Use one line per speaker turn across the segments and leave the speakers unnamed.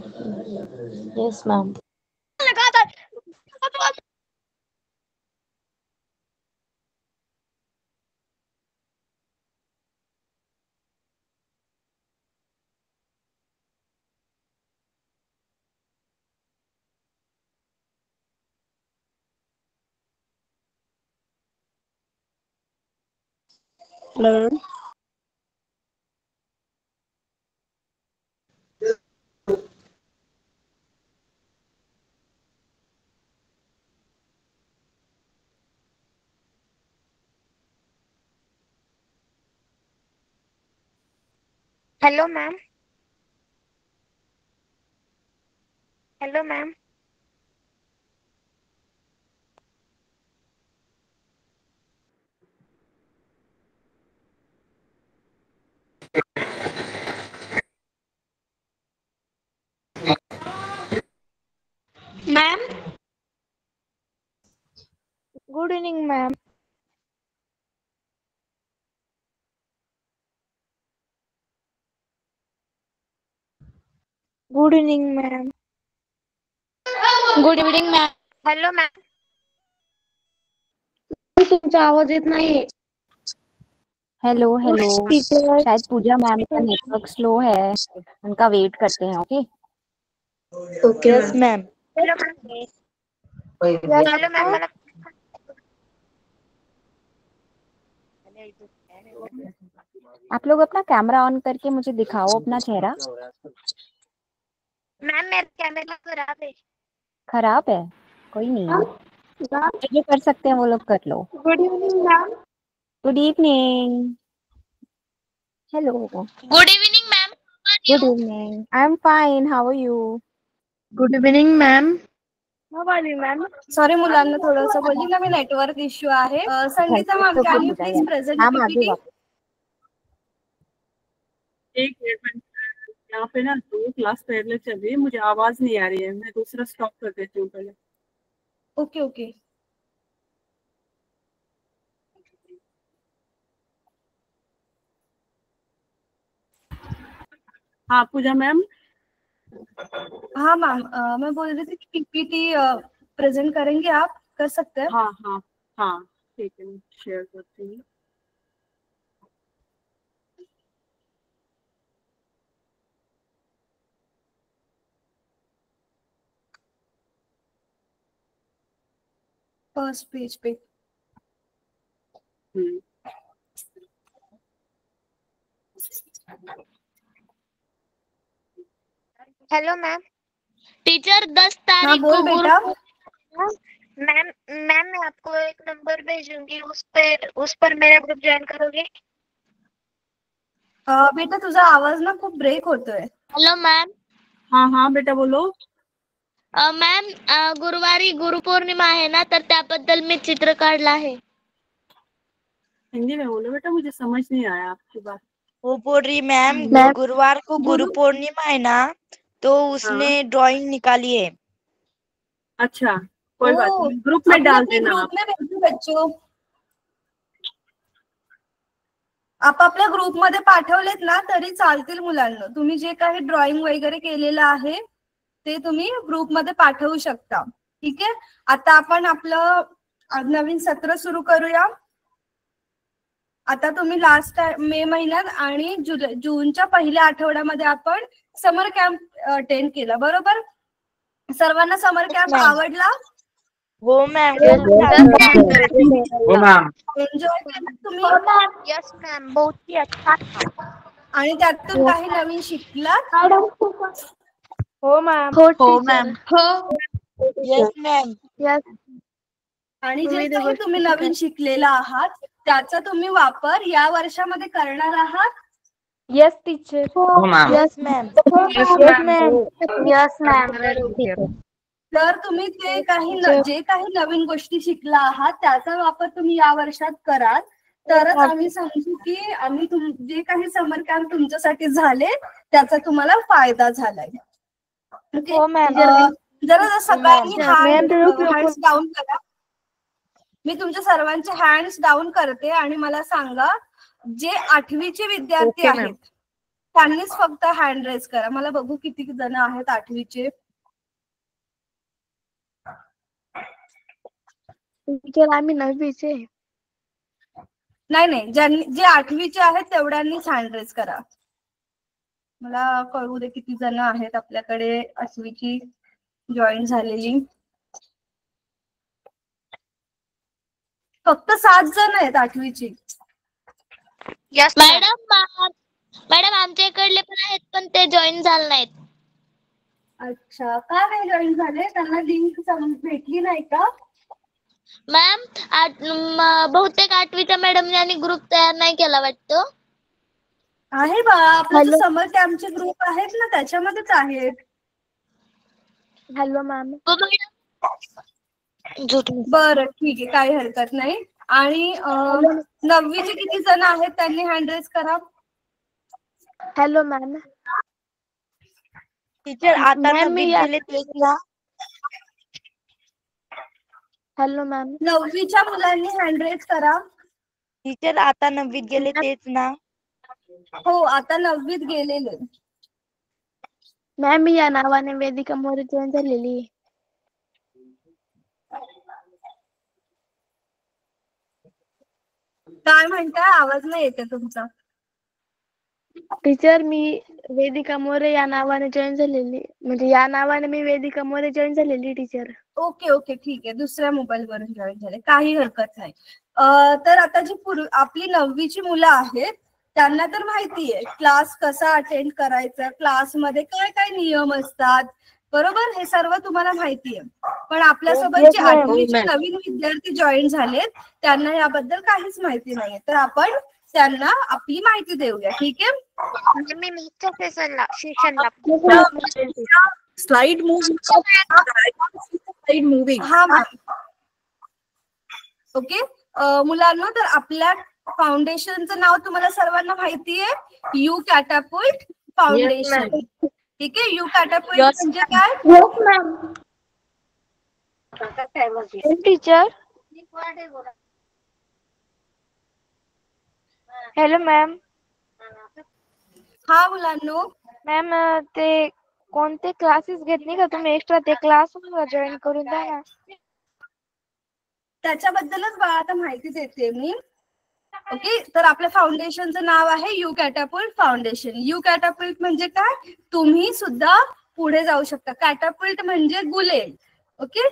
Yes, ma'am.
Hello.
Hello, ma'am. Hello, ma'am. Ma'am. Good evening, ma'am. Good evening, ma'am.
Good evening, ma'am.
Hello, ma'am.
तुमचा आवाज येत नाही.
Hello hello
Teacher.
शायद पूजा ma'am का network slow है, उनका weight करते हैं। Okay
Okay,
Yes,
ma'am.
ma'am. Hello, ma'am. Hello, ma'am.
आप लोग अपना कैमरा ऑन करके मुझे दिखाओ अपना चेहरा।
मैम मेरा कैमरा खराब है।
खराब है? कोई नहीं, जो कर सकते हैं वो लोग कर लो।
Good evening ma'am.
Good evening. Hello.
Good evening ma'am.
Good evening. I am fine, how are you?
Good evening, ma'am.
How are you ma'am?
Sorry मुलांना थोडंसं बोलली ना मी, नेटवर्क इश्यू आहे. Sangeeta ma'am, can you please present
ma'am आगे
PPT?
वापस।
एक minute, यहाँ पे ना 2 क्लास पहले चल रही है, मुझे आवाज नहीं आ रही है, मैं दूसरा स्टॉप कर देती हूँ पहले।
Okay okay.
हाँ पूजा मैम।
हाँ मैम, मैं बोल रही थी कि पीपीटी प्रेजेंट करेंगे, आप कर सकते हैं.
हाँ हाँ हाँ ठीक है, शेयर करती हूँ।
फर्स्ट पेज पे.
Hello ma'am. टीचर 10
हाँ
तारीख
बोल
को
बेटा.
मैम मैम मैं आपको एक नंबर भेजूंगी, उस पर मेरा ग्रुप ज्वाइन करोगे?
बेटा तुझा आवाज ना खूप ब्रेक होतोय.
Hello ma'am.
हाँ हाँ बेटा बोलो.
मॅम गुरुवारी गुरुपौर्णिमा आहे ना, तर त्याबद्दल मी चित्र काढलं आहे.
हिंदी में बोलो बेटा, मुझे समझ नहीं आया आपकी बात.
वो बोल रही मैम, गुरुवार को गुरु पूर्णिमा है ना, तो उसने ड्राइंग निकाली है.
अच्छा कोई बात
ओ,
नहीं, ग्रुप में
अपने
डाल
अपने
देना
ग्रुप
आप.
में भेजू बच्चों. आपापल्या ग्रुप मध्ये पाठवलेत ना तरी चालतील मुलांना. तुम्ही जे काही ड्रॉइंग वगैरे केलेलं आहे ते तुम्ही ग्रुप मध्ये पाठवू शकता. ठीक आहे. आता आपण आपलं नवीन सत्र सुरू करूया. आता तुम्ही लास्ट मे महिन्यात आणि जूनच्या पहिल्या आठवड्यामध्ये आपण समर कॅम्प अटेंड केला, बरोबर? सर्वांना समर कॅम्प आवडला?
हो मॅम.
हो मॅम.
एन्जॉय केला तुम्ही?
यस मैम, बहुत ही अच्छा था.
आणि त्यातून काही नवीन शिकलात?
हो मॅम.
हो मॅम. Yes ma'am.
यस.
आणि जे काही तुम्ही नवीन शिकलेला आहात त्याचा तुम्ही वापर या वर्षामध्ये करणार आहात?
Yes teacher.
हो ma'am.
Yes ma'am.
Yes ma'am. Yes ma'am.
तर तुम्ही जे काही नवीन गोष्टी शिकला आहात त्याचा वापर तुम्ही या वर्षात कराल, तरच आम्ही समजू की आम्ही जे काही समर कॅम्प तुमच्यासाठी झाले त्याचा तुम्हाला फायदा झालाय.
हो मॅम.
जरा सगळ्यांनी हँड्स डाऊन करा. मी तुमच्या सर्वांचे हँड्स डाऊन करते आणि मला सांगा, जे 8वीचे विद्यार्थी आहेत त्यांनीच फक्त हँड रेज करा. मला बघू किती जण आहेत 8वीचे.
टीचर आम्ही 9वीचे.
नाही जे 8वीचे आहेत तेवढ्यांनीच हँड रेज करा. मला कळू दे किती जण आहेत आपल्याकडे 8वीची जॉईन झालेली. फक्त 7 जण आहेत 8वीची.
मॅडम आमच्या इकडले पण आहेत पण ते जॉईन झाले नाहीत.
अच्छा, का नाही जॉईन झाले? त्यांना लिंक भेटली नाही का?
मॅम बहुतेक 8वीच्या मॅडमने आणि ग्रुप तयार नाही केला वाटतं.
आहे बा, आपला समर कॅम्पचे ग्रुप आहेत ना त्याच्यामध्येच आहेत.
Hello ma'am.
बरं ठीक आहे, काही हरकत नाही. आणि 9वीचे किती जण आहेत त्यांनी हँड रेज करा.
Hello ma'am.
टीचर आता 9वीत गेले तेच ना.
Hello ma'am.
9वीच्या मुलांनी हँड रेज करा.
टीचर आता 9वीत गेले तेच ना.
हो, आता 9वीत गेलेले.
मॅम मी या नावाने वेदिका मोरे जॉईन झालेली.
काय म्हणताय? आवाज नाही येते तुमचा.
टीचर मी वेदिका मोरे या नावाने जॉईन झालेली. म्हणजे या नावाने मी वेदिका मोरे जॉईन झालेली टीचर.
ओके ठीक आहे. दुसऱ्या मोबाईल वरून जॉईन झाले, काही हरकत नाही. तर आता जी आपली 9वीची मुलं आहेत त्यांना तर माहिती आहे क्लास कसा अटेंड करायचा, क्लासमध्ये काय काय नियम असतात, बरोबर? हे सर्व तुम्हाला माहिती आहे. पण आपल्यासोबत जे 8वीचे नवीन विद्यार्थी जॉईन झालेत त्यांना याबद्दल काहीच माहिती नाहीये. तर आपण त्यांना आपली माहिती देऊया. ठीक आहे?
मी मागच्या सेशनला
स्लाइड मूविंग.
हा मॅम. ओके मुलांना, तर आपल्या फाउंडेशनचं नाव तुम्हाला सर्वांना माहिती आहे, यू कॅटापुल्ट फाउंडेशन. ठीक आहे? यू कॅटापुल्ट म्हणजे काय?
टीचर. Hello ma'am.
हा मुलांनो.
मॅम ते कोणते क्लासेस घेतले का तुम्ही एक्स्ट्रा? ते क्लास मला जॉईन करून द्या ना.
त्याच्याबद्दलच बाळा आता माहिती देते मी. ओके, तर आपल्या फाउंडेशनचं नाव आहे यू कॅटापुल्ट फाउंडेशन. यू कॅटापुल्ट म्हणजे काय? तुम्ही सुद्धा पुढे जाऊ शकता. कॅटापुल्ट म्हणजे गुलेल. ओके,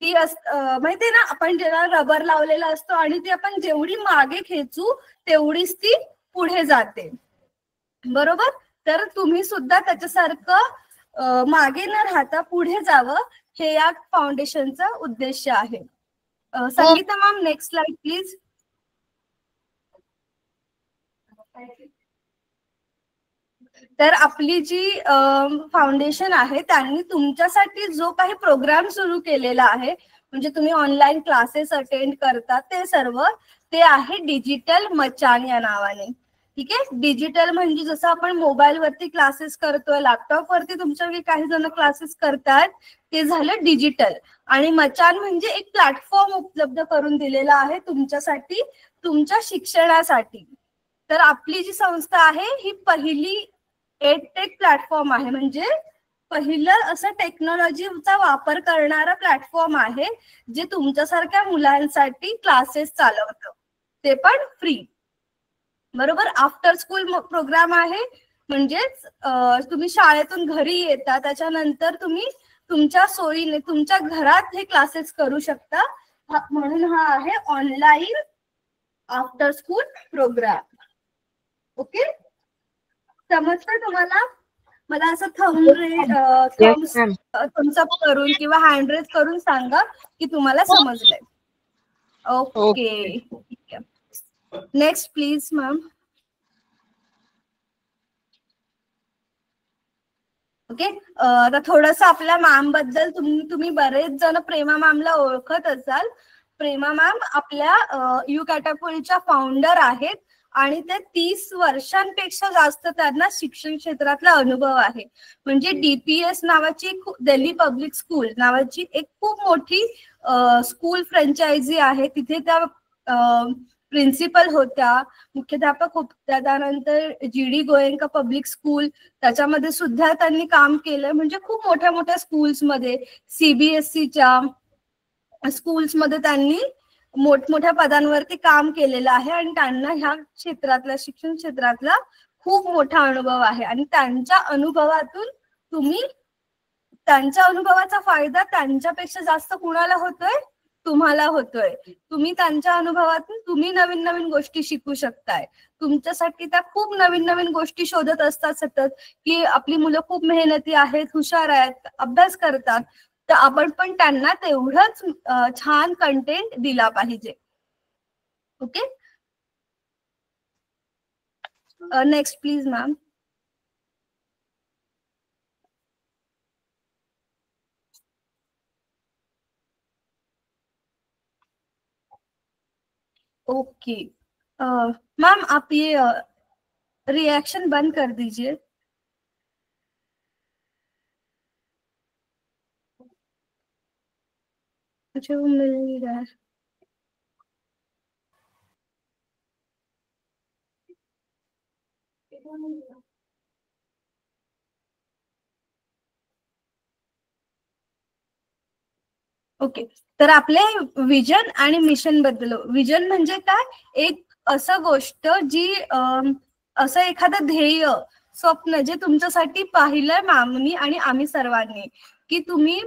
ती माहितीये ना, आपण जेव्हा रबर लावलेला असतो आणि ती आपण जेवढी मागे खेचू तेवढीच ती पुढे जाते, बरोबर? तर तुम्ही सुद्धा त्याच्यासारखं मागे न राहता पुढे जावं, हे या फाउंडेशनचा उद्देश आहे. Sangeeta ma'am, next slide please. तर आपली जी फाउंडेशन आहे त्यांनी तुमच्यासाठी जो काही प्रोग्राम सुरू केलेला आहे, म्हणजे तुम्ही ऑनलाईन क्लासेस अटेंड करता, ते सर्व ते आहे डिजिटल मचान या नावाने. ठीक आहे? डिजिटल म्हणजे जसं आपण मोबाईल वरती क्लासेस करतोय, लॅपटॉप वरती तुमच्या काही जण क्लासेस करतात, ते झालं डिजिटल. आणि मचान म्हणजे एक प्लॅटफॉर्म उपलब्ध करून दिलेला आहे तुमच्यासाठी, तुमच्या शिक्षणासाठी. तर आपली जी संस्था आहे ही पहिली एडटेक प्लॅटफॉर्म आहे, म्हणजे पहिलं असं टेक्नॉलॉजीचा वापर करणारा प्लॅटफॉर्म आहे जे तुमच्यासारख्या मुलांसाठी क्लासेस चालवतं, ते पण फ्री, बरोबर? आफ्टर स्कूल प्रोग्राम आहे, म्हणजेच तुम्ही शाळेतून घरी येता त्याच्यानंतर तुम्ही तुमच्या सोयीने तुमच्या घरात हे क्लासेस करू शकता. म्हणून हा आहे online after school programme. Okay, समजतंय तुम्हाला? मला असं थम्स अप करून किंवा हँड रेज करून सांगा की तुम्हाला समजलंय. ओके, ठीक आहे. Next please ma'am. ओके, आता थोडंसं आपल्या मॅम बद्दल तुम्ही बरेच जण प्रेमा मॅमला ओळखत असाल. प्रेमा मॅम आपल्या यू कॅटापुल्टच्या फाउंडर आहेत आणि ते 30 वर्षांपेक्षा जास्त त्यांना शिक्षण क्षेत्रातला अनुभव आहे. म्हणजे DPS नावाची, दिल्ली पब्लिक स्कूल नावाची एक खूप मोठी स्कूल फ्रँचायझी आहे, तिथे त्या प्रिन्सिपल होत्या, मुख्याध्यापक होत्या, त्यानंतर GD गोयंका पब्लिक स्कूल त्याच्यामध्ये सुद्धा त्यांनी काम केलं. म्हणजे खूप मोठ्या मोठ्या स्कूल्समध्ये, CBSEच्या स्कूल्समध्ये त्यांनी मोठमोठ्या पदांवरती काम केलेलं आहे आणि त्यांना ह्या क्षेत्रातला, शिक्षण क्षेत्रातला खूप मोठा अनुभव आहे. आणि त्यांच्या अनुभवाचा फायदा त्यांच्यापेक्षा जास्त कुणाला होतोय? तुम्हाला होतोय. तुम्ही त्यांच्या अनुभवातून तुम्ही नवीन नवीन गोष्टी शिकू शकताय. तुमच्यासाठी त्या खूप नवीन नवीन गोष्टी शोधत असतात सतत, की आपली मुलं खूप मेहनती आहेत, हुशार आहेत, अभ्यास करतात, तर आपण पण त्यांना तेवढंच छान कंटेंट दिला पाहिजे. Okay, next please ma'am. Okay ma'am, आप ये रिएक्शन बंद कर दीजिए. मुझे वो मिल नहीं रहा है. ओके, तर आपले विजन आणि मिशन बद्दल. विजन म्हणजे काय? एक असं गोष्ट जी असं एखादं ध्येय, स्वप्न जे तुमच्यासाठी पाहिलंय मॅमनी आणि आम्ही सर्वांनी, की तुम्ही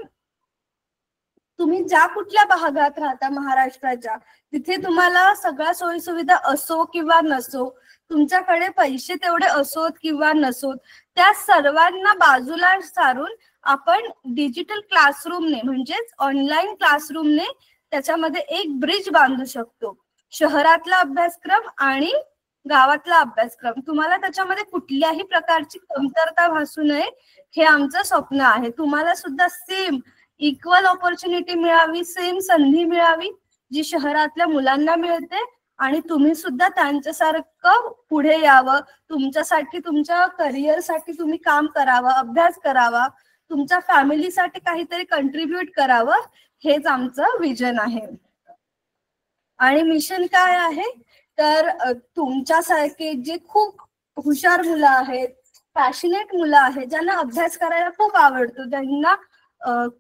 ज्या कुठल्या भागात राहता महाराष्ट्राच्या, तिथे तुम्हाला सगळ्या सोयी सुविधा असो किंवा नसो, तुमच्याकडे पैसे तेवढे असोत किंवा नसोत, त्या सर्वांना बाजूला सारून आपण डिजिटल क्लासरूमने, म्हणजेच ऑनलाईन क्लासरूमने त्याच्यामध्ये एक ब्रिज बांधू शकतो. शहरातला अभ्यासक्रम आणि गावातला अभ्यासक्रम, तुम्हाला त्याच्यामध्ये कुठल्याही प्रकारची कमतरता भासू नये, हे आमचं स्वप्न आहे. तुम्हाला सुद्धा सेम इक्वल ऑपॉर्च्युनिटी मिळावी, सेम संधी मिळावी जी शहरातल्या मुलांना मिळते, आणि तुम्ही सुद्धा त्यांच्यासारखं पुढे यावं, तुमच्यासाठी, तुमच्या करिअरसाठी तुम्ही काम करावं, अभ्यास करावा, तुमच्या फॅमिलीसाठी काहीतरी कंट्रीब्यूट करावं, हेच आमचं विजन आहे. आणि मिशन काय आहे? तर तुमच्यासारखे जे खूप हुशार मुलं आहेत, पॅशनेट मुलं आहेत, ज्यांना अभ्यास करायला खूप आवडतो, ज्यांना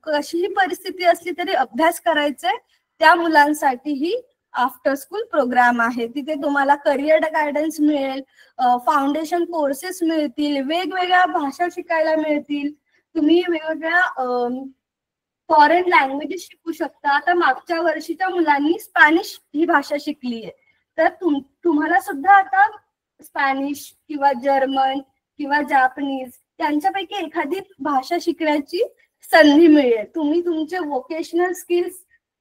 कशीही परिस्थिती असली तरी अभ्यास करायचंय, त्या मुलांसाठी ही आफ्टर स्कूल प्रोग्राम आहे. तिथे तुम्हाला करिअर गायडन्स मिळेल, फाउंडेशन कोर्सेस मिळतील, वेगवेगळ्या भाषा शिकायला मिळतील, तुम्ही वेगवेगळ्या फॉरेन लँग्वेजेस शिकू शकता. आता मागच्या वर्षीच्या मुलांनी स्पॅनिश ही भाषा शिकली आहे, तर तुम्हाला सुद्धा आता स्पॅनिश किंवा जर्मन किंवा जापनीज त्यांच्यापैकी एखादी भाषा शिकण्याची संधी मिळेल. तुम्ही तुमचे वोकेशनल स्किल्स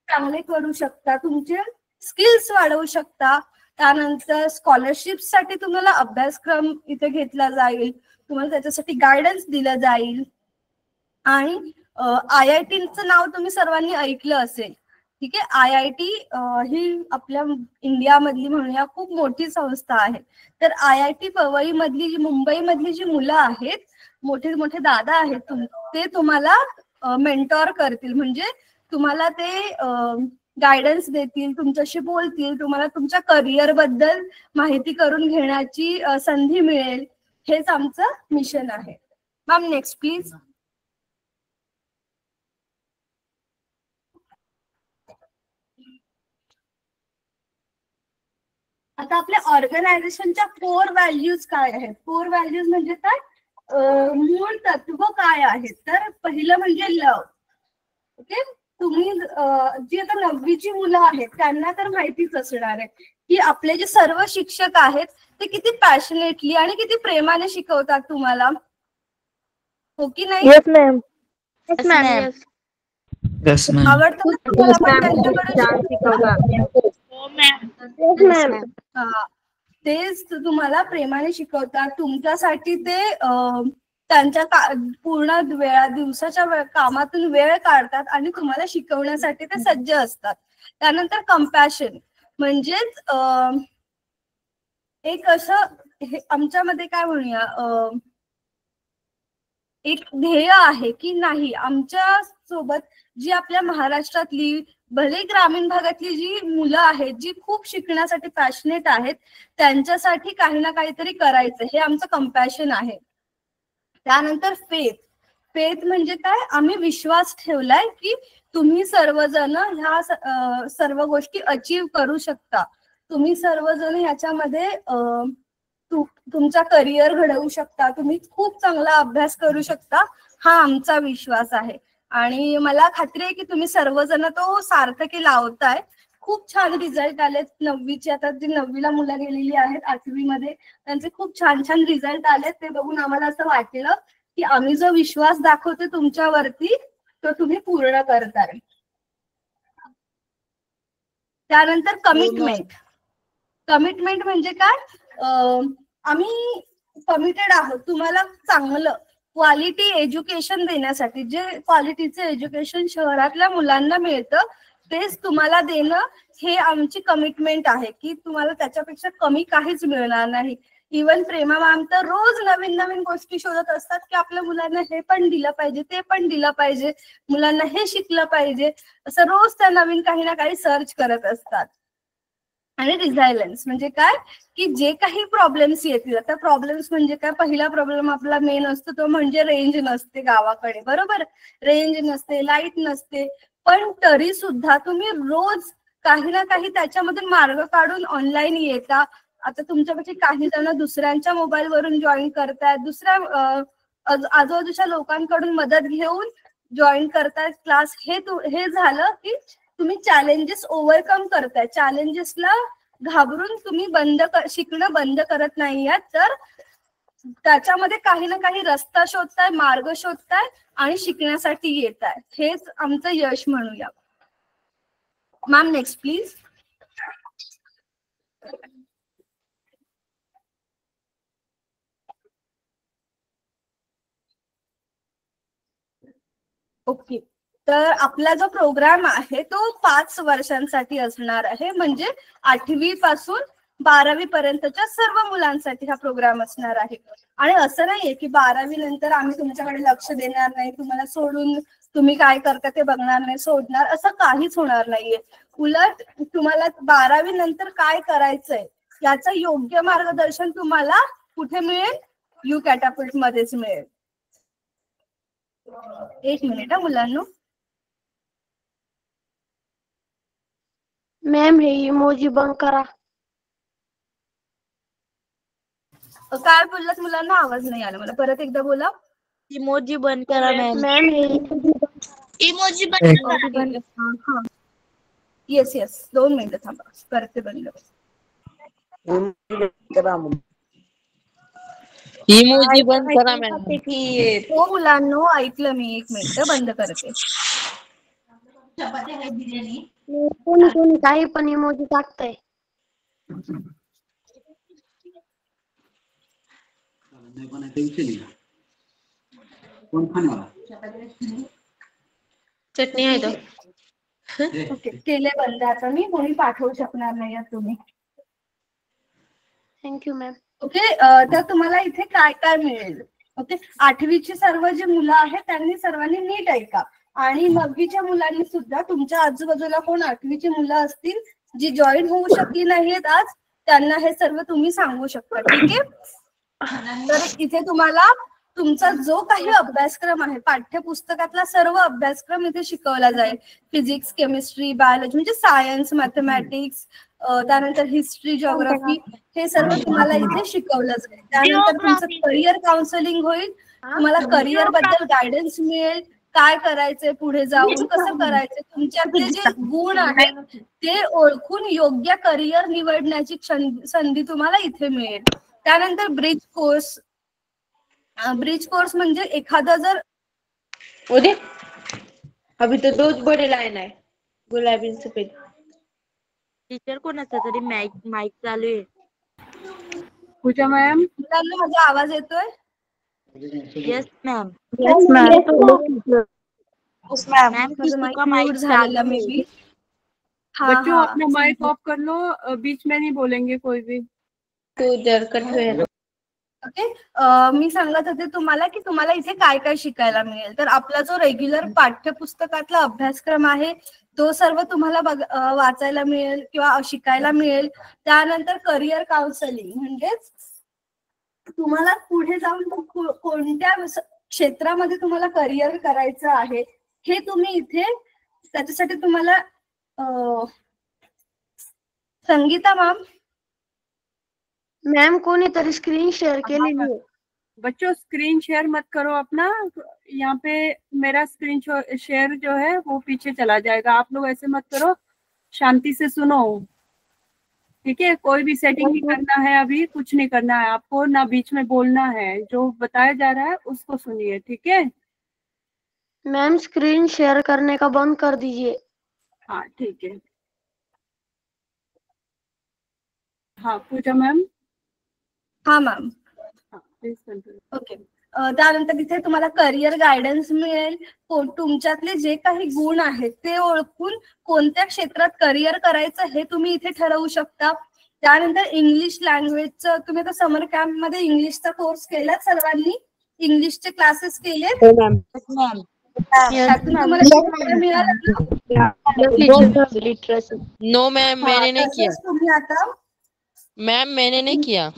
चांगले करू शकता, तुमचे स्किल्स वाढवू शकता. त्यानंतर स्कॉलरशिपसाठी तुम्हाला अभ्यासक्रम इथे घेतला जाईल, तुम्हाला त्याच्यासाठी गायडन्स दिलं जाईल. आणि IITचं नाव तुम्ही सर्वांनी ऐकलं असेल, ठीक आहे. IIT ही आपल्या इंडियामधली म्हणूया खूप मोठी संस्था आहे. तर IIT पवई मधली जी, मुंबई मधली जी मुलं आहेत, मोठे मोठे दादा आहेत, ते तुम्हाला मेंटॉर करतील, म्हणजे तुम्हाला ते गायडन्स देतील, तुमच्याशी बोलतील, तुम्हाला तुमच्या करिअर बद्दल माहिती करून घेण्याची संधी मिळेल. हेच आमचं मिशन आहे. Ma'am, next please. आता आपल्या ऑर्गनायझेशनच्या 4 व्हॅल्यूज काय आहेत? 4 व्हॅल्यूज म्हणजे काय? मूळ तत्व काय आहेत? तर पहिलं म्हणजे लव. ओके, तुम्ही जी आता 9वीची मुलं आहेत त्यांना तर माहितीच असणार आहे की आपले जे सर्व शिक्षक आहेत ते किती पॅशनेटली आणि किती प्रेमाने शिकवतात तुम्हाला, हो की नाही?
Yes ma'am. Yes ma'am.
Yes, ma'am.
आवडतं तुम्हाला पण त्यांच्याकडे?
Yes ma'am.
हा, तेच तुम्हाला प्रेमाने शिकवतात. तुमच्यासाठी ते त्यांच्या पूर्ण दिवसाच्या कामातून वेळ काढतात आणि तुम्हाला शिकवण्यासाठी ते सज्ज असतात. त्यानंतर कंपॅशन, म्हणजेच एक असं आमच्यामध्ये काय म्हणूया, एक ध्येय आहे की नाही, आमच्या सोबत जी आपल्या महाराष्ट्रातली भले ग्रामीण भागातली जी मुलं आहेत जी खूप शिकण्यासाठी पॅशनेट आहेत त्यांच्यासाठी काही ना काहीतरी करायचं, हे आमचं कंपॅशन आहे. त्यानंतर फेथ म्हणजे काय, आम्ही विश्वास ठेवलाय की तुम्ही सर्वजण ह्या सर्व गोष्टी अचीव करू शकता. तुम्ही सर्वजण ह्याच्यामध्ये तुमचा करिअर घडवू शकता, तुम्ही खूप चांगला अभ्यास करू शकता, हा आमचा विश्वास आहे. आणि मला खात्री आहे की तुम्ही सर्वजण तो सार्थकी लावताय. खूप छान रिझल्ट आलेत 9वीचे. आता जी 9वीला मुलं गेलेली आहेत 8वी मध्ये त्यांचे खूप छान छान रिझल्ट आलेत. ते बघून आम्हाला असं वाटलं की आम्ही जो विश्वास दाखवतो तुमच्यावरती तो तुम्ही पूर्ण करताय. त्यानंतर कमिटमेंट म्हणजे काय, आम्ही कमिटेड आहोत तुम्हाला चांगलं क्वालिटी एज्युकेशन देण्यासाठी. जे क्वालिटीचं एज्युकेशन शहरातल्या मुलांना मिळतं तेच तुम्हाला देणं हे आमची कमिटमेंट आहे की तुम्हाला त्याच्यापेक्षा कमी काहीच मिळणार नाही. इवन प्रेमा मॅम तर रोज नवीन नवीन गोष्टी शोधत असतात की आपल्या मुलांना हे पण दिलं पाहिजे, ते पण दिलं पाहिजे, मुलांना हे शिकलं पाहिजे, असं रोज त्या नवीन काही ना काही सर्च करत असतात. आणि रिझायलन्स म्हणजे काय की जे काही प्रॉब्लेम्स येतील, आता प्रॉब्लेम्स म्हणजे काय, पहिला प्रॉब्लेम आपला मेन असतो तो म्हणजे रेंज नसते गावाकडे, बरोबर, रेंज नसते, लाईट नसते, पण तरी सुद्धा तुम्ही रोज काही ना काही त्याच्यामधून मार्ग काढून ऑनलाईन येता. आता तुमच्यापैकी काही जण दुसऱ्यांच्या मोबाईल वरून जॉईन करतायत, दुसऱ्या आजूबाजूच्या लोकांकडून मदत घेऊन जॉईन करतायत क्लास. हे झालं की तुम्ही चॅलेंजेस ओव्हरकम करताय. चॅलेंजेसला घाबरून तुम्ही शिकणं बंद करत नाही आहात, तर त्याच्यामध्ये काही ना काही रस्ता शोधताय, मार्ग शोधताय आणि शिकण्यासाठी येत आहे. हेच आमचं यश म्हणूया. Ma'am next please. ओके, तर आपला जो प्रोग्राम आहे तो 5 वर्षांसाठी असणार आहे. म्हणजे 8वी पासून 12वी पर्यंतच्या सर्व मुलांसाठी हा प्रोग्राम असणार आहे. आणि असं नाहीये की 12वी नंतर आम्ही तुमच्याकडे लक्ष देणार नाही, तुम्हाला सोडून तुम्ही काय करता ते बघणार नाही, सोडणार, असं काहीच होणार नाहीये. उलट तुम्हाला 12वी नंतर काय करायचंय याचं योग्य मार्गदर्शन तुम्हाला कुठे मिळेल, यू कॅटापल्ट मध्येच मिळेल. 1 मिनिट मुलांनो.
मॅम हे इमोजी बंद करा.
काय बोललात मुलांना, आवाज नाही आला मला, परत एकदा बोला.
इमोजी बंद करा मॅम.
मॅम हे
इमोजी बंद करा.
हा येस 2 मिनिटं थांबा, करते बंद.
इमोजी बंद करा मॅम.
हो मुलांनो, ऐकलं मी, 1 मिनिट बंद करते.
कोणी काही पण इमोजी टाकतंय.
चटणी आहे तो.
ओके, केले बंद आता मी, कोणी पाठवू शकणार नाही तुम्ही.
Thank you ma'am.
ओके, तर तुम्हाला इथे काय काय मिळेल. ओके, 8वीची सर्व जी मुलं आहेत त्यांनी सर्वांनी नीट ऐका. आणि 9वीच्या मुलांनी सुद्धा, तुमच्या आजूबाजूला कोण 8वीची मुलं असतील जी जॉईन होऊ शकली नाहीयेत आज, त्यांना हे सर्व तुम्ही सांगू शकता. ठीक आहे, तर इथे तुम्हाला तुमचा जो काही अभ्यासक्रम आहे, पाठ्यपुस्तकातला सर्व अभ्यासक्रम इथे शिकवला जाईल. फिजिक्स, केमिस्ट्री, बायोलॉजी म्हणजे सायन्स, मॅथमॅटिक्स, त्यानंतर हिस्ट्री, जिओग्राफी, हे सर्व तुम्हाला इथे शिकवलं जाईल. त्यानंतर तुमचं करिअर काउन्सिलिंग होईल, तुम्हाला करिअर बद्दल गायडन्स मिळेल, काय करायचंय पुढे जाऊन, कसं करायचंय, तुमच्यातले जे गुण आहेत ते ओळखून योग्य करिअर निवडण्याची संधी तुम्हाला इथे मिळेल. त्यानंतर ब्रिज कोर्स म्हणजे एखादा जर
उदे अभी तो 2 बड़े लाइन है, गुलाबी सफेद.
टीचर कोणाचा तरी माईक चालू आहे.
पूजा मॅम,
मुलांना माझा आवाज येतोय?
Yes ma'am.
मॅम माझा माईक झालेला मे बी.
बच्चों अपना माइक ऑफ कर लो, बीच में नहीं बोलेंगे कोई भी.
तो जर कट हुए
ओके. मी सांगत होते तुम्हाला की तुम्हाला इथे काय काय शिकायला मिळेल. तर आपला जो रेग्युलर पाठ्यपुस्तकातला अभ्यासक्रम आहे तो सर्व तुम्हाला वाचायला मिळेल किंवा शिकायला मिळेल. त्यानंतर करिअर काउन्सिलिंग म्हणजेच तुम्हाला पुढे जाऊन कोणत्या क्षेत्रामध्ये तुम्हाला करिअर करायचं आहे हे तुम्ही इथे, त्याच्यासाठी तुम्हाला संगीता
मैम कोणीतरी स्क्रीन शेअर केलेली आहे.
बच्चों स्क्रीन शेयर मत करो अपना, यहाँ पे मेरा स्क्रीन शेयर जो है वो पीछे चला जाएगा. आप लोग ऐसे मत करो, शांति से सुनो, ठीक है. कोई भी सेटिंग नहीं करना है, अभी कुछ नहीं करना है आपको, ना बीच में बोलना है. जो बताया जा रहा है उसको सुनिए, ठीक है.
मैम स्क्रीन शेयर करने का बंद कर दीजिए.
हाँ ठीक है. हाँ पूजा मैम.
हा मॅम.
Please continue.
ओके. त्यानंतर तिथे तुम्हाला करिअर गायडन्स मिळेल. तुमच्यातले जे काही गुण आहेत ते ओळखून कोणत्या क्षेत्रात करिअर करायचं हे तुम्ही इथे ठरवू शकता. त्यानंतर इंग्लिश लँग्वेजचं तुम्ही आता समर कॅम्प मध्ये इंग्लिशचा कोर्स केला सर्वांनी, इंग्लिशचे क्लासेस केले. त्यातून तुम्हाला शिकायला मिळालं ना?
नो मैम मैंने नहीं किया.
तुम्ही आता
मैम मैंने नहीं किया.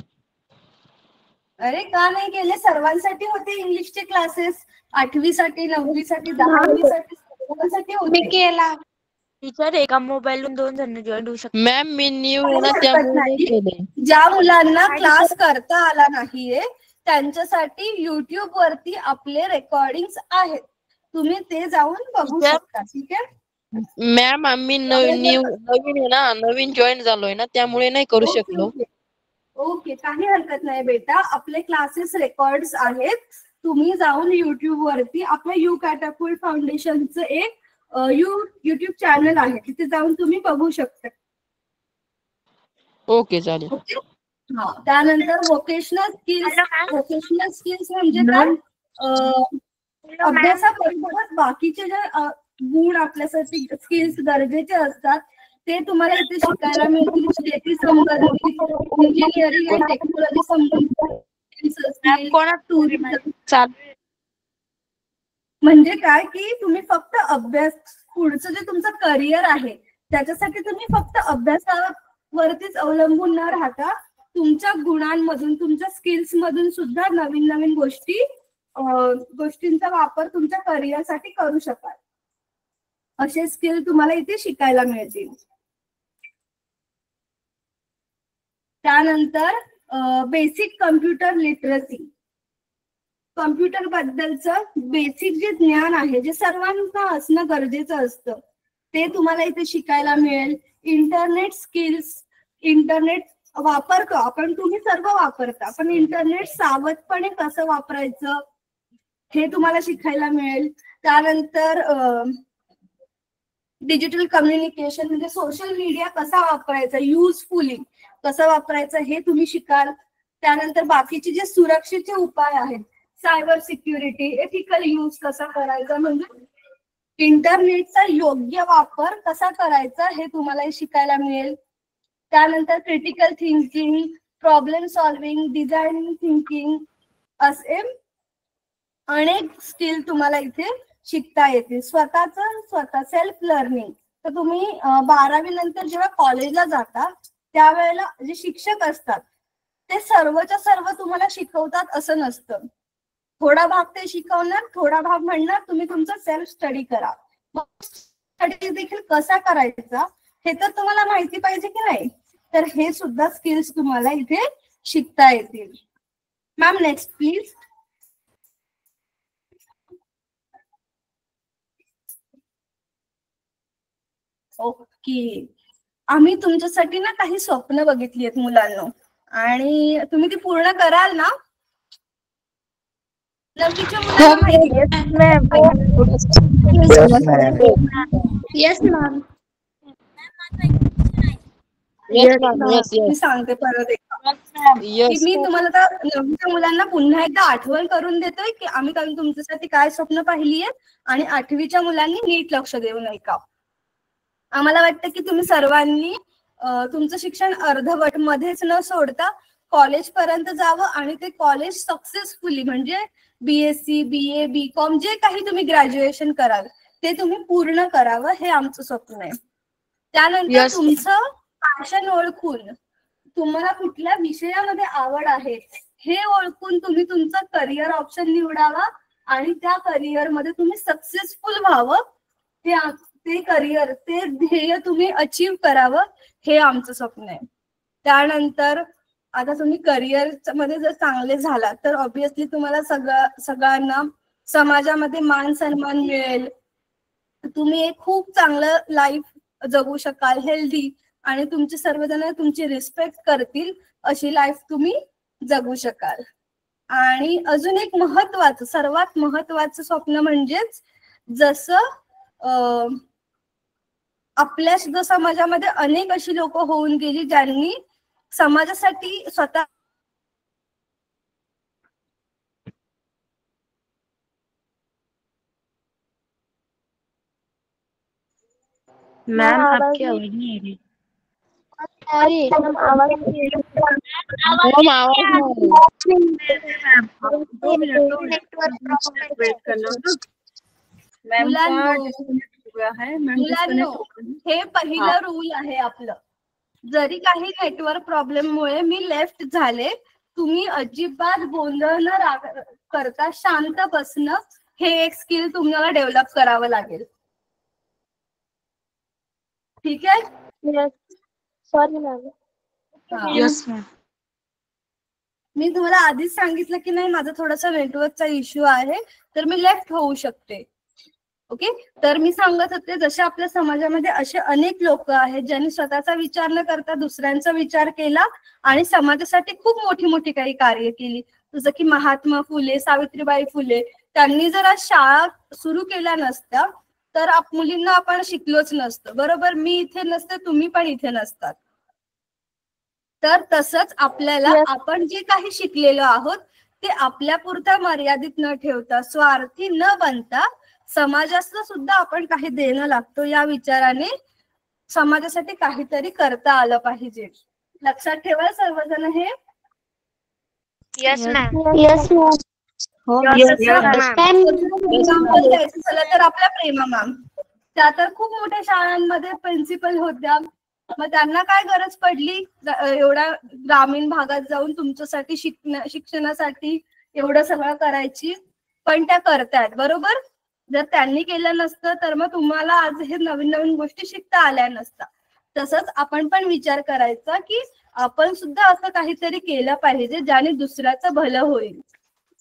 अरे का नाही केले? सर्वांसाठी होते इंग्लिशचे क्लासेस. 8वी साठी, 9वी साठी, 10वी साठी, सर्वांसाठी होते.
केला टीचर. एका मोबाईलवरून 2 जण जॉईन होऊ शकतात.
मैम मी न्यू आहे ना त्यामुळे नाही केले.
ज्या मुलांना क्लास करता आला नाहीये त्यांच्यासाठी युट्यूब वरती आपले रेकॉर्डिंग्स आहेत, तुम्ही ते जाऊन बघू शकता. ठीक आहे
मॅम. आम्ही नवीन आहे ना, नवीन जॉईन झालोय ना त्यामुळे नाही करू शकलो.
ओके. काही हरकत नाही बेटा, आपले क्लासेस रेकॉर्ड्स आहेत. तुम्ही जाऊन युट्यूब वरती आपल्या यू कॅटॅपुल्ट फाउंडेशनचं एक युट्यूब चॅनल आहे, तिथे जाऊन तुम्ही बघू शकता.
ओके चालेल.
हा. त्यानंतर व्होकेशनल स्किल्स म्हणजे काय? अभ्यासाबरोबरच बाकीचे जे गुण आपल्यासाठी स्किल्स गरजेचे असतात ते तुम्हाला इथे शिकायला मिळतील. शेती संबंधित, इंजिनिअरिंग आणि टेक्नॉलॉजी संबंधित. म्हणजे काय की तुम्ही फक्त अभ्यास, पुढचं जे तुमचं करिअर आहे त्याच्यासाठी तुम्ही फक्त अभ्यासावरतीच अवलंबून न राहता तुमच्या गुणांमधून, तुमच्या स्किल्स मधून सुद्धा नवीन नवीन गोष्टींचा वापर तुमच्या करिअरसाठी करू शकाल. असे स्किल तुम्हाला इथे शिकायला मिळतील. त्यानंतर बेसिक कम्प्युटर लिटरसी, कम्प्युटर बद्दलचं बेसिक जे ज्ञान आहे जे सर्वांना असणं गरजेचं असतं ते तुम्हाला इथे शिकायला मिळेल. इंटरनेट स्किल्स, इंटरनेट वापरतो आपण, तुम्ही सर्व वापरता, पण इंटरनेट सावधपणे कसं वापरायचं हे तुम्हाला शिकायला मिळेल. त्यानंतर डिजिटल कम्युनिकेशन म्हणजे सोशल मीडिया कसा वापरायचा, युजफुली कसं वापरायचं हे तुम्ही शिकाल. त्यानंतर बाकीचे जे सुरक्षेचे उपाय आहेत, सायबर सिक्युरिटी, एथिकल यूज कसा करायचा, म्हणजे इंटरनेटचा योग्य वापर कसा करायचा हे तुम्हाला शिकायला मिळेल. त्यानंतर critical thinking, problem solving, designing thinking असे अनेक स्किल तुम्हाला इथे शिकता येतील. स्वतः सेल्फ लर्निंग. तर तुम्ही 12वी नंतर जेव्हा कॉलेजला जाता त्यावेळेला जे शिक्षक असतात ते सर्वच्या सर्व तुम्हाला शिकवतात असं नसतं. थोडा भाग ते शिकवणार, थोडा भाग म्हणणार तुम्ही तुमचा सेल्फ स्टडी करा. स्टडी देखील कसा करायचा हे तर तुम्हाला माहिती पाहिजे की नाही, तर हे सुद्धा स्किल्स तुम्हाला इथे शिकता येतील. Ma'am next please. ओके. आम्ही तुमच्यासाठी ना काही स्वप्न बघितली आहेत मुलांना, आणि तुम्ही ती पूर्ण कराल ना? नववीच्या मुलांना माहिती मी सांगते परत एकदा. मी तुम्हाला तर नववीच्या मुलांना पुन्हा एकदा आठवण करून देतोय की आम्ही तुमच्यासाठी काय स्वप्न पाहिली आहेत, आणि 8वीच्या मुलांनी नीट लक्ष देऊन ऐका. आम्हाला वाटतं की तुम्ही सर्वांनी तुमचं शिक्षण अर्धवट मध्येच न सोडता कॉलेज पर्यंत जावं आणि ते कॉलेज सक्सेसफुली म्हणजे BSc, BA, BCom जे काही तुम्ही ग्रॅज्युएशन कराल ते तुम्ही पूर्ण करावं हे आमचं स्वप्न आहे. त्यानंतर तुमचं पॅशन ओळखून तुम्हाला कुठल्या विषयामध्ये आवड आहे हे ओळखून तुम्ही तुमचं करिअर ऑप्शन निवडावा आणि त्या करिअर मध्ये तुम्ही सक्सेसफुल व्हावं. ते करिअर ते ध्येय तुम्ही अचीव करावं हे आमचं स्वप्न आहे. त्यानंतर आता तुम्ही करिअर मध्ये जर चांगले झाला तर ऑब्विसली तुम्हाला सगळ्यांना समाजामध्ये मान सन्मान मिळेल. तुम्ही एक खूप चांगलं लाईफ जगू शकाल, हेल्दी, आणि तुमचे सर्वजण तुमची रिस्पेक्ट करतील अशी लाईफ तुम्ही जगू शकाल. आणि अजून एक महत्वाचं, सर्वात महत्वाचं स्वप्न म्हणजेच जसं आपल्या सुद्धा समाजामध्ये अनेक अशी लोक होऊन गेली ज्यांनी समाजासाठी स्वतः
मैम आपकी आवाज नहीं आ रही।
सॉरी आवाज नहीं
वेट करना
मुलांनो, हे पहिलं रूल आहे आपलं. जरी काही नेटवर्क प्रॉब्लेम मुळे मी लेफ्ट झाले, तुम्ही अजिबात गोंधळ न करता शांत बसणं हे एक स्किल तुम्हाला डेव्हलप करावं लागेल. ठीक आहे?
Sorry ma'am.
Yes ma'am.
मी तुम्हाला आधीच सांगितलं की नाही माझा थोडासा नेटवर्कचा इश्यू आहे तर मी लेफ्ट होऊ शकते. ओके, तर मी सांगत होते जसे आपल्या समाजामध्ये असे अनेक लोक आहेत ज्यांनी स्वतःचा विचार न करता दुसऱ्यांचा विचार केला आणि समाजासाठी खूप मोठी मोठी काही कार्य केली. जसं की महात्मा फुले, सावित्रीबाई फुले, त्यांनी जर आज शाळा सुरू केल्या नसत्या तर मुलींना आपण शिकलोच नसतं. बरोबर, मी इथे नसते, तुम्ही पण इथे नसतात. तर तसंच आपल्याला आपण जे काही शिकलेलो आहोत ते आपल्यापुरता मर्यादित न ठेवता, स्वार्थी न बनता समाजाला सुद्धा आपण काही देणं लागतो या विचाराने समाजासाठी काहीतरी करता आलं पाहिजे. लक्षात ठेवा सर्वजण हे.
Yes ma'am.
Yes ma'am.
Example द्यायचं झालं तर आपल्या प्रेमा मॅम, त्या तर खूप मोठ्या शाळांमध्ये प्रिन्सिपल होत्या. मग त्यांना काय गरज पडली एवढ्या ग्रामीण भागात जाऊन तुमच्यासाठी शिक्षणासाठी एवढं सगळं करायची, पण त्या करतायत. बरोबर, जर त्यांनी केलं नसतं तर मग तुम्हाला आज हे नवीन नवीन गोष्टी शिकता आल्या नसता. तसंच आपण पण विचार करायचा की आपण सुद्धा असं काहीतरी केलं पाहिजे ज्याने दुसऱ्याचं भलं होईल,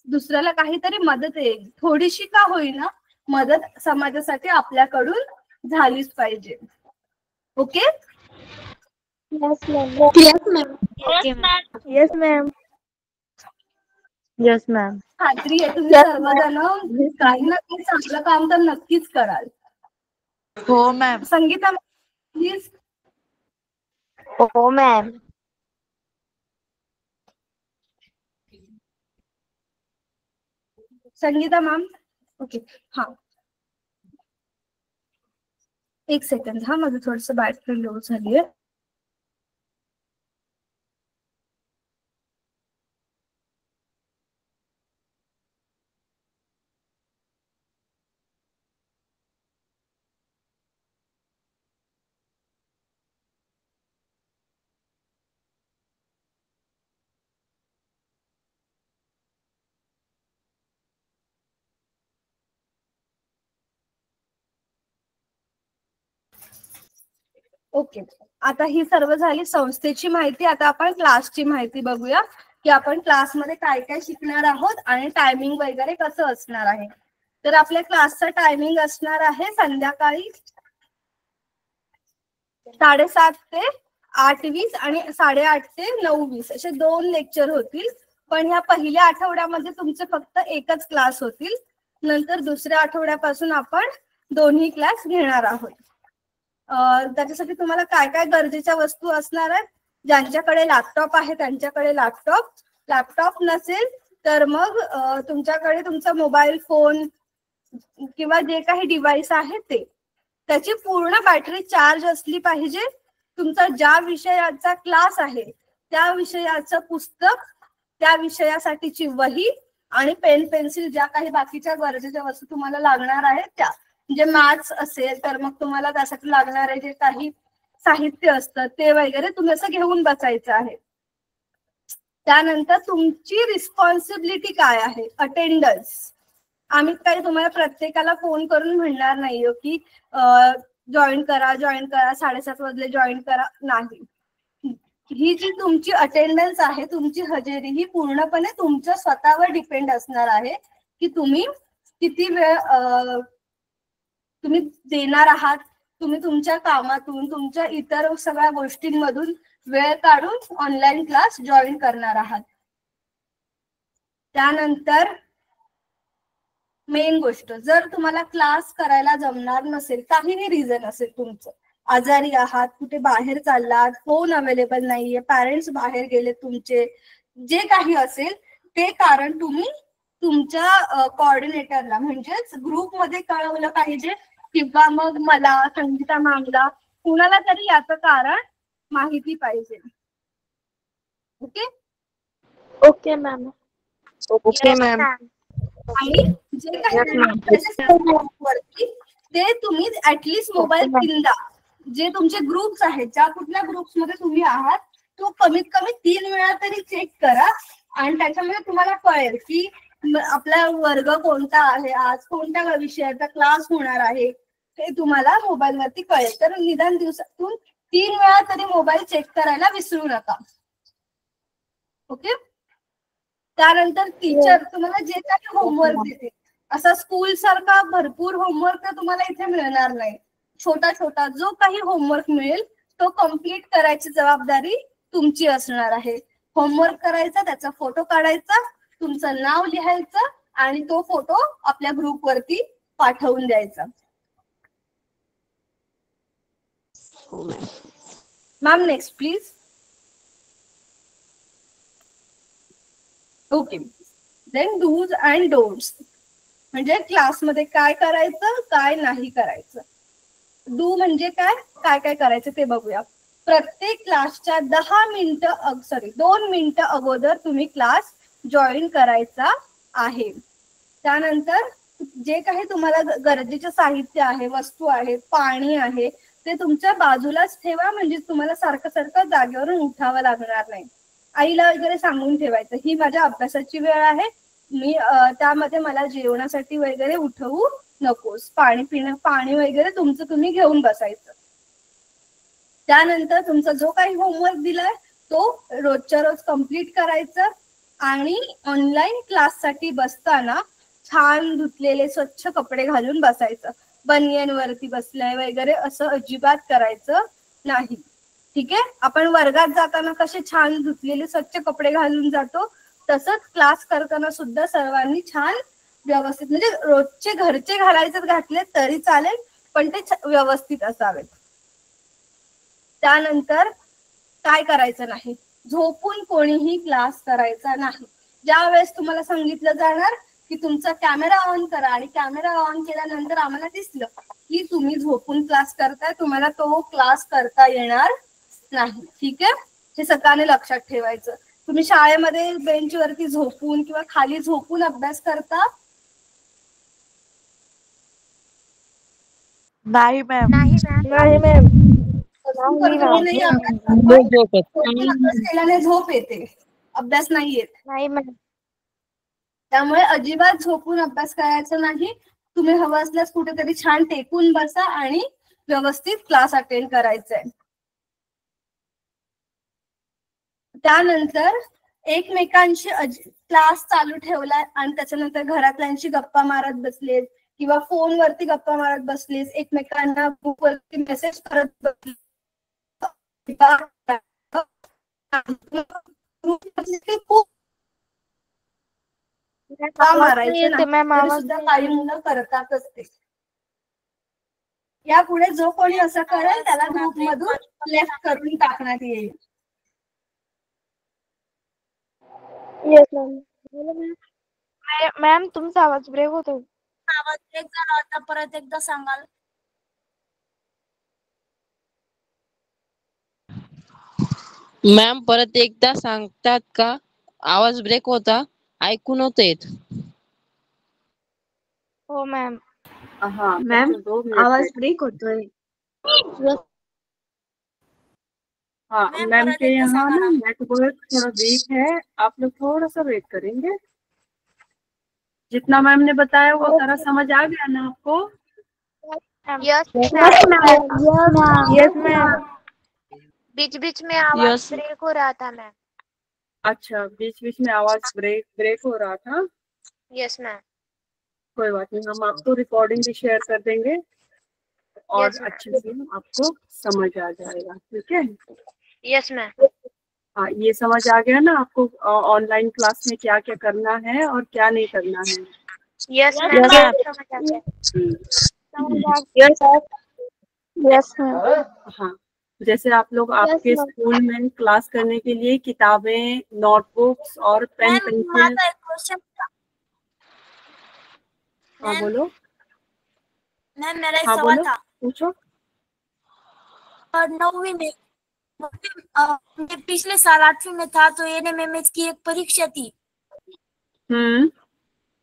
दुसऱ्याला काहीतरी मदत येईल. थोडीशी का होईना मदत समाजासाठी आपल्याकडून झालीच पाहिजे. Okay.
Yes ma'am.
Yes ma'am.
Yes ma'am.
खात्री आहे तुम्ही सर्वजण काही ना काही चांगलं काम तर नक्कीच कराल.
हो मॅम.
संगीता प्लीज.
हो मॅम.
संगीता मॅम. ओके, हा एक सेकंड. हा माझं थोडस बॅटरी लो झाली आहे. ओके, आता ही सर्व झाली संस्थेची माहिती. आता आपण क्लासची माहिती बघूया की आपण क्लासमध्ये काय काय शिकणार आहोत आणि टायमिंग वगैरे कसं असणार आहे. तर आपल्या क्लासचा टायमिंग असणार आहे संध्याकाळी 7:30 ते 8:20 आणि 8:30 ते 9:20 असे 2 लेक्चर होतील. पण ह्या पहिल्या आठवड्यामध्ये तुमचे फक्त एकच क्लास होतील. नंतर दुसऱ्या आठवड्यापासून आपण दोन्ही क्लास घेणार आहोत. त्याच्यासाठी तुम्हाला काय काय गरजेच्या वस्तू असणार आहेत. ज्यांच्याकडे लॅपटॉप आहे त्यांच्याकडे लॅपटॉप नसेल तर मग तुमच्याकडे तुमचा मोबाईल फोन किंवा जे काही डिव्हाइस आहे ते, त्याची पूर्ण बॅटरी चार्ज असली पाहिजे. तुमचा ज्या विषयाचा क्लास आहे त्या विषयाचं पुस्तक, त्या विषयासाठीची वही आणि पेन पेन्सिल, ज्या काही बाकीच्या गरजेच्या वस्तू तुम्हाला लागणार आहेत त्या. म्हणजे मॅथ्स असेल तर मग तुम्हाला त्यासाठी लागणारे जे काही साहित्य असतं ते वगैरे तुम्ही असं घेऊन बसायचं आहे. त्यानंतर तुमची रिस्पॉन्सिबिलिटी काय आहे, अटेंडन्स. आम्ही काही तुम्हाला प्रत्येकाला फोन करून म्हणणार नाहीये की जॉईन करा 7:30 वाजले जॉईन करा, नाही. ही जी तुमची अटेंडन्स आहे, तुमची हजेरी ही पूर्णपणे तुमच्या स्वतःवर डिपेंड असणार आहे की तुम्ही किती वेळ तुम्ही देणार आहात. तुम्ही तुमच्या कामातून, तुमच्या इतर सगळ्या गोष्टींमधून वेळ काढून ऑनलाईन क्लास जॉईन करणार आहात. त्यानंतर मेन गोष्ट, जर तुम्हाला क्लास करायला जमणार नसेल, काहीही रिझन असेल तुमचं, आजारी आहात, कुठे बाहेर चाललात, फोन अवेलेबल नाहीये, पॅरेंट्स बाहेर गेले तुमचे, जे काही असेल ते कारण तुम्ही तुमच्या कोऑर्डिनेटरला म्हणजेच ग्रुपमध्ये कळवलं पाहिजे किंवा मग मला, संगीता मॅमला, कुणाला तरी याचं कारण माहिती पाहिजे. Okay
okay ma'am.
Okay ma'am.
आणि जे काही वरती ते तुम्ही ऍटलिस्ट मोबाईल तीनदा, जे तुमचे ग्रुप्स आहेत, ज्या कुठल्या ग्रुप्स मध्ये तुम्ही आहात, तो कमीत कमी 3 वेळा तरी चेक करा. आणि त्याच्यामध्ये तुम्हाला कळेल की आपला वर्ग कोणता आहे, आज कोणत्या विषयाचा क्लास होणार आहे, हे तुम्हाला मोबाईल वरती कळेल. तर निदान दिवसातून 3 वेळा तरी मोबाईल चेक करायला विसरू नका. ओके. त्यानंतर टीचर तुम्हाला जे काही होमवर्क देते, असा स्कूल सारखा भरपूर होमवर्क तुम्हाला इथे मिळणार नाही. छोटा छोटा जो काही होमवर्क मिळेल तो कम्प्लीट करायची जबाबदारी तुमची असणार आहे. होमवर्क करायचा, त्याचा फोटो काढायचा, तुमचं नाव लिहायचं आणि तो फोटो आपल्या ग्रुप वरती पाठवून द्यायचा. Ma'am next please. Okay. Then dos and don'ts, म्हणजे क्लासमध्ये काय करायचं, काय नाही करायचं. डू म्हणजे काय, काय काय करायचं ते बघूया. प्रत्येक क्लासच्या 2 मिनिटं अगोदर तुम्ही क्लास जॉईन करायचा आहे. त्यानंतर जे काही तुम्हाला गरजेचं साहित्य आहे, वस्तू आहे, पाणी आहे, ते तुमच्या बाजूलाच ठेवा, म्हणजे तुम्हाला सारखं सारखं जागेवरून उठावं लागणार नाही. आईला वगैरे सांगून ठेवायचं, ही माझ्या अभ्यासाची वेळ आहे, मी त्यामध्ये मला जेवणासाठी वगैरे उठवू नकोस. पाणी वगैरे तुमचं तुम्ही घेऊन बसायचं. त्यानंतर तुमचा जो काही होमवर्क दिलाय तो रोजच्या रोज कम्प्लीट करायचं. आणि ऑनलाईन क्लाससाठी बसताना छान धुतलेले स्वच्छ कपडे घालून बसायचं. बनियन वरती बसलाय वगैरे असं अजिबात करायचं नाही. ठीक आहे. आपण वर्गात जाताना कसे छान धुतलेले स्वच्छ कपडे घालून जातो, तसंच क्लास करताना सुद्धा सर्वांनी छान व्यवस्थित, म्हणजे रोजचे घरचे घालायचे घातले तरी चालेल, पण ते व्यवस्थित असावेत. त्यानंतर काय करायचं नाही, झोपून कोणीही क्लास करायचा नाही. ज्या वेळेस तुम्हाला सांगितलं जाणार की तुमचा कॅमेरा ऑन करा, आणि कॅमेरा ऑन केल्यानंतर आम्हाला दिसलं की तुम्ही झोपून क्लास करताय, तुम्हाला तो क्लास करता येणार नाही. ठीक आहे. हे सगळ्यांनी लक्षात ठेवायचं. तुम्ही शाळेमध्ये बेंचवरती झोपून किंवा खाली झोपून अभ्यास करता?
नाही मॅम.
नाही मॅम.
अभ्यास केल्याने झोप येते, अभ्यास नाही येत.
नाही मॅम.
त्यामुळे अजिबात झोपून अभ्यास करायचा नाही. तुम्ही हवं असल्यास कुठेतरी छान टेकून बसा आणि व्यवस्थित क्लास अटेंड करायचा आहे. त्यानंतर एकमेकांशी क्लास चालू ठेवलाय आणि त्याच्यानंतर घरातल्यांशी गप्पा मारत बसलेत किंवा फोनवरती गप्पा मारत बसलेस, एकमेकांना ग्रुपवरती मेसेज करत बसले, सुद्धा काही मुलं करतातच ते. यापुढे जो कोणी असं करेल त्याला ग्रुप मधून लेफ्ट करून टाकण्यात येईल.
Yes ma'am. मॅम तुमचा आवाज ब्रेक होतो.
आवाज ब्रेक झाला होता, परत एकदा सांगाल?
मॅम परत एकदा सांगतात का? आवाज ब्रेक होता, ऐकू नव्हतं येत.
हो मॅम.
हाँ
मैम
बच्चों 2 मिनट
आवाज
वेट।
ब्रेक होतोय.
हाँ मैम के यहाँ ना नेटवर्क थोड़ा वीक है, आप लोग थोड़ा सा वेट करेंगे। जितना मैम ने बताया वो सारा समझ आ गया ना आपको?
Yes
yes ma'am.
Yes ma'am. Beach beach में आवाज
यस
ब्रेक हो रहा था मैम।
अच्छा, बीच बीच में आवाज ब्रेक हो रहा था।
Yes ma'am.
कोई बात नहीं, हम आपको रिकॉर्डिंग भी शेयर कर देंगे और
यस मैम।
अच्छे से आपको समझ आ जाएगा, ठीक है?
Yes ma'am.
हाँ, ये समझ आ गया ना आपको ऑनलाइन क्लास में क्या क्या करना है और क्या नहीं करना है?
Yes ma'am. समझ आ गया।
Yes ma'am.
हाँ, जैसे आप लोग आपके स्कूल में क्लास करने के लिए किताबें, नोटबुक्स और पेन पेंसिल। हाँ बोलो।
मैम मेरा एक
हाँ
सवाल
बोलो,
था।
पूछो।
और 9वीं में मैं पिछले साल 8वीं में था तो एनएमएमएस की एक परीक्षा थी।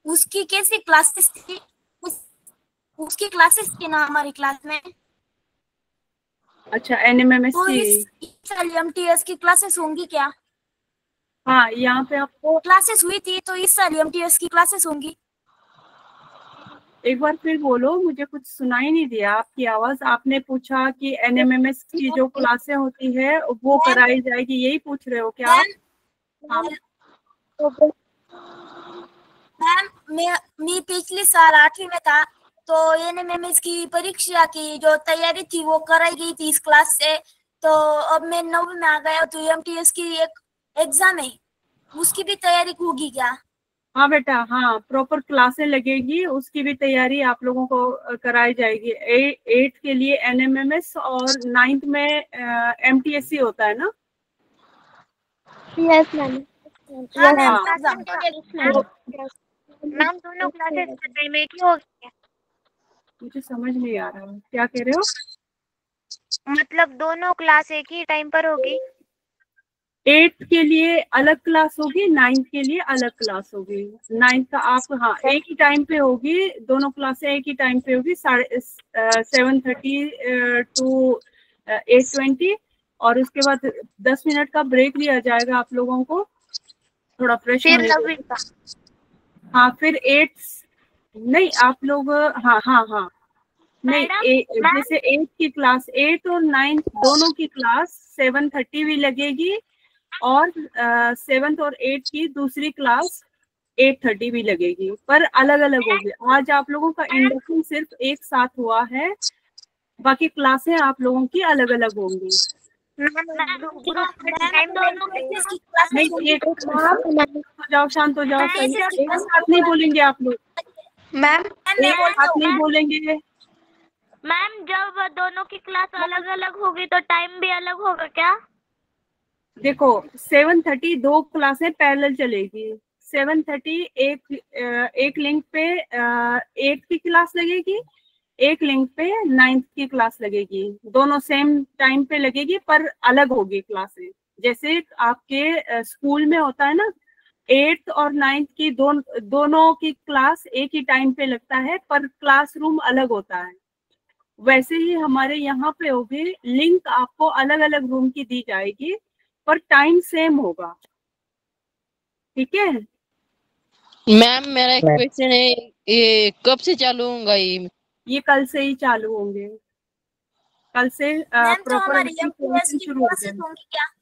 उसकी कैसी क्लासेस थी? उसकी क्लासेस थी ना हमारी क्लास में।
अच्छा, एनएमएमएस
तो
की।
इस साल एमटीएस की क्लासेस होंगी क्या?
हाँ, यहाँ पे आपको
क्लासेस हुई थी तो इस साल एमटीएस की क्लासेस होंगी।
एक बार फिर बोलो, मुझे कुछ सुनाई नहीं दिया आपकी आवाज। आपने पूछा कि एनएमएमएस की जो क्लासें होती है वो कराई जाएगी, यही पूछ रहे हो क्या आप? हाँ।
मैम मैं पिछले साल 8वीं में था तो एनएमएमएस की परीक्षा की जो तैयारी थी वो कराई गई थी इस क्लास से। तो अब मैं 9वीं में आ गया तो एमटीएस की एक एग्जाम है, उसकी भी तैयारी होगी क्या?
हाँ बेटा, हाँ प्रॉपर क्लासें लगेगी, उसकी भी तैयारी आप लोगों को कराई जाएगी। 8 के लिए एनएमएमएस और 9th में एमटीएससी होता है ना?
Yes ma'am.
मैम दोनों क्लासेस का टाइम एक ही हो गया?
मुझे समझ नहीं आ रहा, क्या कह रहे हो?
मतलब दोनों क्लास एक ही टाइम पर होगी?
8 के लिए अलग क्लास होगी, 9th के लिए अलग क्लास होगी। 9th का आप हाँ एक ही टाइम पे होगी, दोनों क्लासें एक ही टाइम पे होगी, 7:30 to 8:20 और उसके बाद 10 मिनट का ब्रेक लिया जाएगा आप लोगों को, थोड़ा फ्रेश होने के लिए। हाँ फिर 8 नहीं आप लोग हाँ नहीं जैसे 8 की क्लास 8 और 9 दोनों की क्लास 7:30 भी लगेगी और 7th और 8th की दूसरी क्लास 8:30 भी लगेगी, पर अलग अलग होगी। आज आप लोगों का इंडक्शन सिर्फ एक साथ हुआ है, बाकी क्लासें आप लोगों की अलग अलग होंगी। नहीं एक जाओ, शांत हो जाओ, सही एक साथ नहीं बोलेंगे आप लोग।
मैम
एक साथ नहीं बोलेंगे।
मैम जब दोनों की क्लास अलग अलग होगी तो टाइम भी अलग होगा क्या?
देखो 7:30 दो क्लासें पैरेलल चलेगी। 7:30 एक लिंक पे 8 की क्लास लगेगी, एक लिंक पे 9th की क्लास लगेगी। दोनों सेम टाइम पे लगेगी पर अलग होगी क्लासें। जैसे आपके स्कूल में होता है ना, 8th और 9th की दोनों की क्लास एक ही टाइम पे लगता है पर क्लासरूम अलग होता है, वैसे ही हमारे यहाँ पे होगी। लिंक आपको अलग अलग रूम की दी जाएगी पर टाइम सेम होगा, ठीक है?
मैम मेरा एक क्वेश्चन है, ये कब से चालू होगा?
ये कल से ही चालू होंगे, कल से प्रॉपर शुरू हो जाएंगे।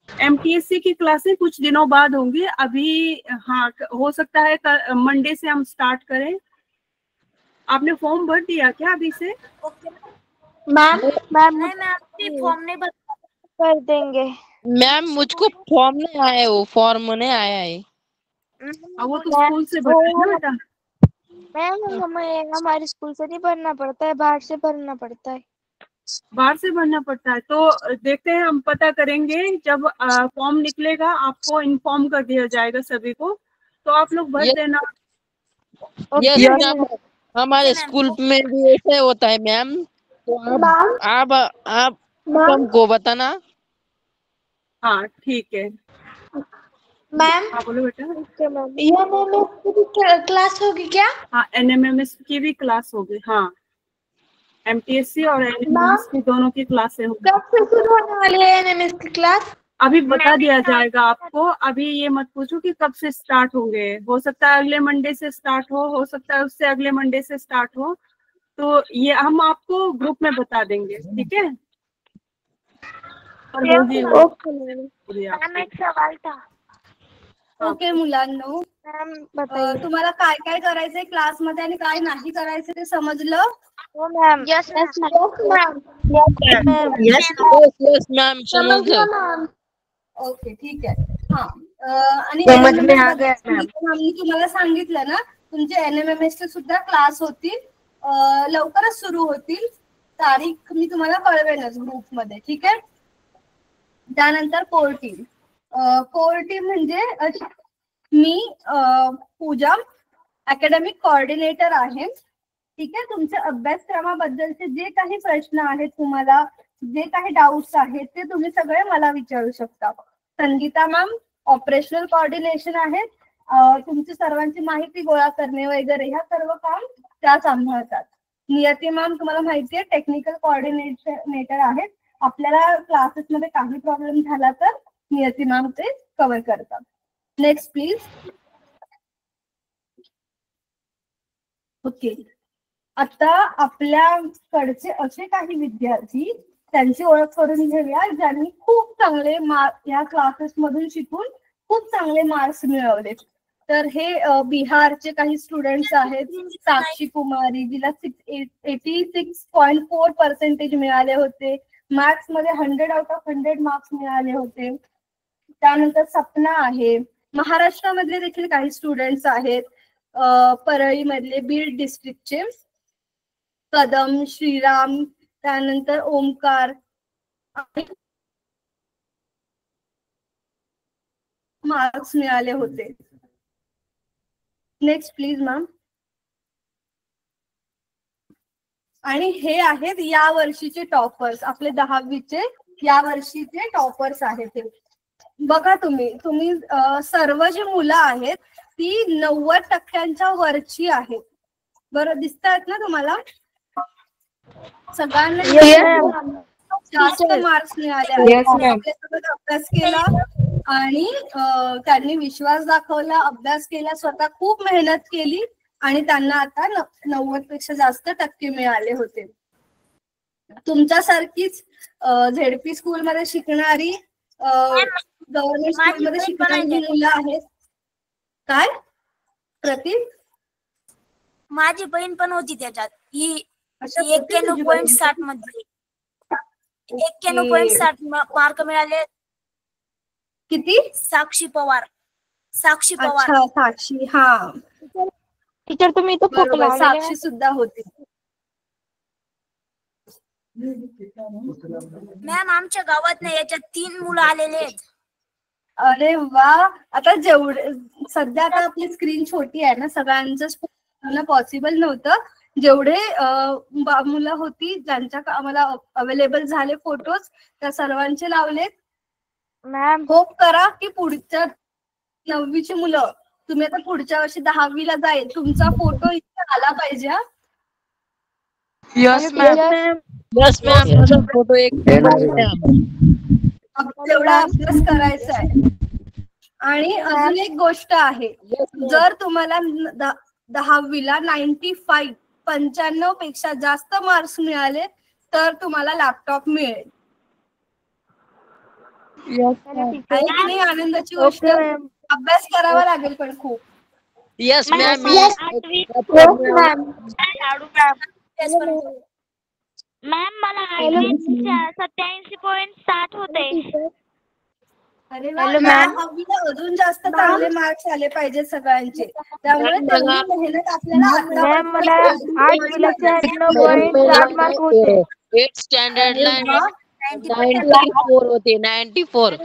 एमटीएससी की क्लासें कुछ दिनों बाद होंगी, अभी हाँ हो सकता है मंडे से हम स्टार्ट करें। आपने फॉर्म भर दिया क्या अभी से?
मैम
फॉर्म नहीं
कर देंगे।
मैम मुझको फॉर्म नहीं आया है, वो फॉर्म नहीं आया है।
वो तो स्कूल से भरना है बेटा।
मैम हमें हमारे स्कूल से नहीं भरना पड़ता है, बाहर से भरना पड़ता है।
बाहर से भरना पड़ता है तो देखते हैं, हम पता करेंगे। जब फॉर्म निकलेगा आपको इन्फॉर्म कर दिया जाएगा सभी को, तो आप लोग भर देना।
यस मैम, हमारे स्कूल में भी ऐसे होता है मैम, तो आप हमको बताना।
हाँ ठीक है।
मैम
हाँ बोलो बेटा।
एनएमएस की क्लास होगी क्या?
हाँ एनएमएमएस की भी क्लास होगी। हाँ एमटीएससी और एनएमएमएस की दोनों की क्लासें होंगी।
कब से शुरू होने वाली है एनएमएस की क्लास?
अभी बता दिया जाएगा आपको। अभी ये मत पूछो कि कब से स्टार्ट होंगे। हो सकता है अगले मंडे से स्टार्ट हो सकता है उससे अगले मंडे से स्टार्ट हो। तो ये हम आपको ग्रुप में बता देंगे, ठीक है। और होगी
मैम एक सवाल था।
ओके मुलांनो,
मैम बताइए।
तुम्हाला काय काय करायचंय क्लासमध्ये आणि काय नाही करायचं ते समजलं?
हो ma'am. Yes ma'am.
Yes ma'am समजलं।
ओके ठीक आहे। हा आणि
समझ में
NMMS
आ गया मैम।
आम्ही तुम्हाला सांगितलं ना, तुमचे NMMS चे सुद्धा क्लास होतील, लवकरच सुरू होतील। तारीख मी तुम्हाला कळवेनच ग्रुप मध्ये, ठीक आहे। त्यानंतर कोर टीम। कोर टीम म्हणजे मी पूजा अकॅडमिक कोऑर्डिनेटर आहे, ठीक आहे। तुमच्या अभ्यासक्रमाबद्दलचे जे काही प्रश्न आहेत, तुम्हाला जे काही डाऊट्स आहेत ते तुम्ही सगळे मला विचारू शकता। संगीता मॅम ऑपरेशनल कोऑर्डिनेशन आहे, तुमची सर्वांची माहिती गोळा करणे वगैरे ह्या सर्व काम त्या सांभाळतात। नियती मॅम तुम्हाला माहिती आहे टेक्निकल कोऑर्डिनेटर आहेत, आपल्याला क्लासेस मध्ये काही प्रॉब्लेम झाला तर नियती मॅम ते कव्हर करतात। Next please. ओके, आता आपल्याकडचे असे काही विद्यार्थी, त्यांची ओळख करून घेऊया ज्यांनी खूप चांगले या क्लासेस मधून शिकून खूप चांगले मार्क्स मिळवले। तर हे बिहारचे काही स्टुडंट्स आहेत, साक्षी कुमारी, जिला 86.4% मिळाले होते, मॅथ्स मध्ये 100 आउट ऑफ 100 मार्क्स मिळाले होते। त्यानंतर सपना आहे, महाराष्ट्रामधले देखील काही स्टुडंट्स आहेत, परळी मधले, बीड डिस्ट्रिक्टचे कदम, श्रीराम, त्यानंतर ओमकार मार्क्स मिळाले होते। Next please ma'am. आणि हे आहेत या वर्षीचे टॉपर्स, आपले 10वीचे या वर्षीचे टॉपर्स आहेत हे। बघा तुम्ही सर्व जी मुलं आहेत ती 90% वरची आहेत, बरं दिसतात ना तुम्हाला? सगळ्यांना जास्त मार्क्स मिळाले आहेत। आपल्यासोबत अभ्यास केला आणि त्यांनी विश्वास दाखवला, अभ्यास केला, स्वतः खूप मेहनत केली आणि त्यांना आता 90% जास्त टक्के मिळाले होते। तुमच्यासारखीच झेडपी स्कूल मध्ये शिकणारी, गव्हर्नमेंट स्कूल मध्ये शिकणारी मुलं आहेत। काय प्रतीक?
माझी बहीण पण होती त्याच्यात, ही 91.60 मध्ये 91.60 मार्क मिळाले।
किती?
साक्षी पवार।
अच्छा साक्षी, हा
टीचर तुम्ही तो फोटो
बरोबर,
लावलेला
साक्षी सुद्धा होती।
मॅम आमच्या गावात ना याच्यात 3 मुलं आलेले आहेत।
अरे वा, आता जेवढे सध्या आता आपली स्क्रीन छोटी आहे ना, सगळ्यांचं पॉसिबल नव्हतं। जेवढे मुलं होती ज्यांच्या आम्हाला अवेलेबल झाले फोटोज, त्या सर्वांचे लावलेत। मॅम होप करा की पुढच्या 9वीची मुलं, तुम्ही आता पुढच्या वर्षी 10वीला जाईल, तुमचा फोटो इथे आला पाहिजे।
Yes ma'am. यस मॅम, माझा फोटो एक
तेवढा अभ्यास करायचा आहे। आणि अजून एक गोष्ट आहे, जर तुम्हाला 10वीला 95 पेक्षा जास्त मार्क्स मिळाले तर तुम्हाला लॅपटॉप मिळेल। आणि आनंदाची गोष्ट, अभ्यास करावा लागेल पण खूप।
Yes ma'am.
मॅम मला 87.60 होते।
अरे मॅम, अजून जास्त चांगले मार्क्स आले पाहिजे सगळ्यांचे, त्यामुळे तेवढी मेहनत आपल्याला
मला 8 मार्क होते।
8th स्टँडर्डला 94 होते, 94।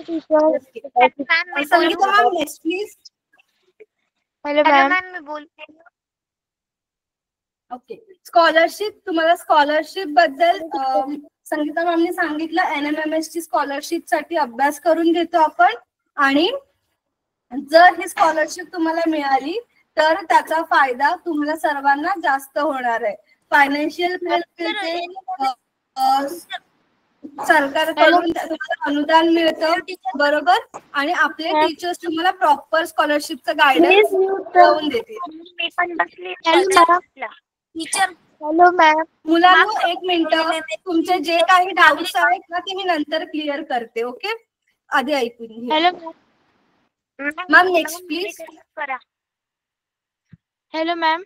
Sangeeta ma'am next please.
Hello ma'am, मैं बोलती हूँ।
ओके. स्कॉलरशिप, तुम्हाला स्कॉलरशिप बद्दल संगीता मॅमने सांगितलं. NMMS ची स्कॉलरशिप साठी अभ्यास करून घेतो आपण. आणि जर ही स्कॉलरशिप तुम्हाला मिळाली तर त्याचा फायदा तुम्हाला सर्वांना जास्त होणार आहे. फायनान्शियल सरकारकडून तुम्हाला अनुदान मिळतं, बरोबर. आणि आपले टीचर्स तुम्हाला प्रॉपर स्कॉलरशिपचं गायडन्स देऊन देतील.
मी पण बसली
टीचर.
Hello ma'am.
मुलांना एक मिनिट, तुमचे जे काही डाऊट्स आहेत ना ते मी नंतर क्लिअर करते. ओके, आधी ऐकून घ्या.
Hello
ma'am next please.
Hello ma'am.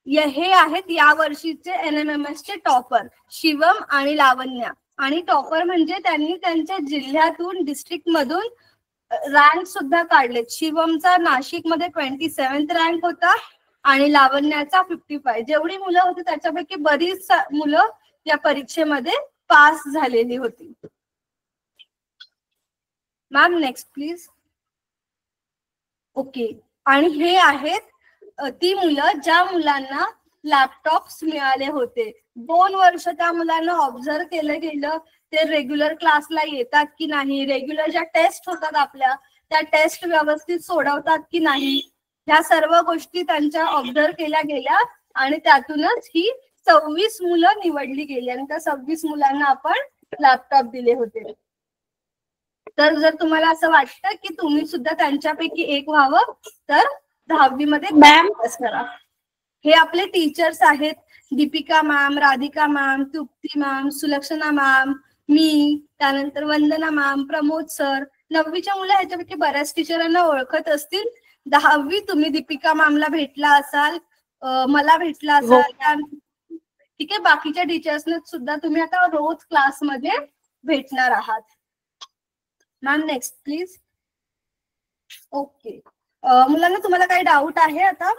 हे आहेत या वर्षीचे NMMS चे टॉपर शिवम आणि लावण्या. आणि टॉपर म्हणजे त्यांनी त्यांच्या जिल्ह्यातून, डिस्ट्रिक्ट मधून रँक सुद्धा काढलेत. शिवमचा नाशिकमध्ये 27th रँक होता आणि लावण्याचा 55. जेवढी मुलं होती त्याच्यापैकी बरीच मुलं या परीक्षेमध्ये पास झालेली होती. Ma'am next please. ओके. आणि हे आहेत ती मुलं ज्या मुलांना लॅपटॉप्स मिळाले होते. 2 वर्ष त्या मुलांना ऑब्झर्व केलं गेलं ते रेग्युलर क्लासला येतात की नाही, रेग्युलर ज्या टेस्ट होतात आपल्या त्या टेस्ट व्यवस्थित सोडवतात की नाही, ह्या सर्व गोष्टी त्यांच्या ऑब्झर्व केल्या गेल्या. आणि त्यातूनच ही 26 मुलं निवडली गेली आणि त्या 26 मुलांना आपण लॅपटॉप दिले होते. तर जर तुम्हाला असं वाटतं की तुम्ही सुद्धा त्यांच्यापैकी एक व्हावं तर 10वी मध्ये अभ्यास करा. हे आपले टीचर्स आहेत. दीपिका मॅम, राधिका मॅम, तृप्ती मॅम, सुलक्षणा मॅम, मी, त्यानंतर वंदना मॅम, प्रमोद सर. 9वीच्या मुलं ह्याच्यापैकी बऱ्याच टीचरांना ओळखत असतील. 10वी तुम्ही दीपिका मॅमला भेटला असाल, मला भेटला असाल. ठीक आहे. बाकीच्या टीचर्सना सुद्धा तुम्ही आता रोज क्लासमध्ये भेटणार आहात. Ma'am next please. ओके. मुलांना तुम्हाला काही डाऊट आहे आता?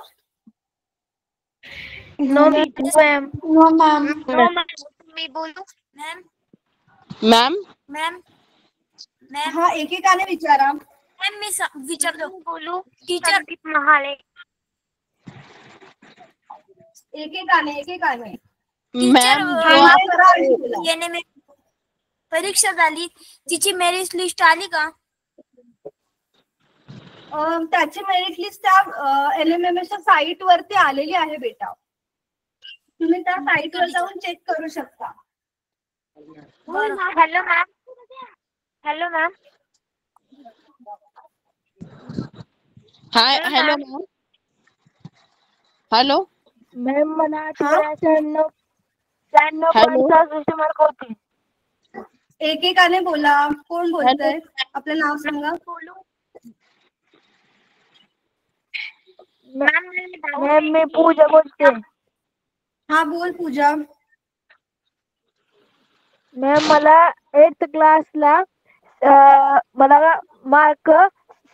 No ma'am.
No ma'am.
मी बोलू
मॅम.
मॅम.
मॅम. मॅम.
हा, एकेकाने विचारा.
मॅम मी विचारतो.
बोलू
टीचर.
महाले.
एकेकाने.
मॅम
NMMS परीक्षा झाली, तिची मेरिट लिस्ट आली का?
त्याची मेरिट लिस्ट त्या NMMS च्या साईट वरती आलेली आहे बेटा. तुम्ही त्या साईट वर जाऊन चेक करू शकता.
Hello ma'am. Hello ma'am.
Hi. Hello ma'am. Hello
ma'am मला 93.67 मार्क होते.
एकेकाने बोला. कोण बोलतंय? आपलं नाव सांगा.
मॅम मी पूजा बोलते.
हा बोल पूजा.
मॅम मला 8th क्लासला मला मार्क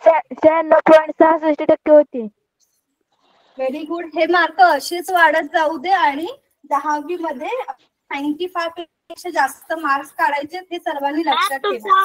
96.66% होते.
Very good. हे मार्क असेच वाढत जाऊ दे आणि 10वी मध्ये 95 पेक्षा जास्त मार्क्स काढायचे हे सर्वांनी लक्षात ठेवा.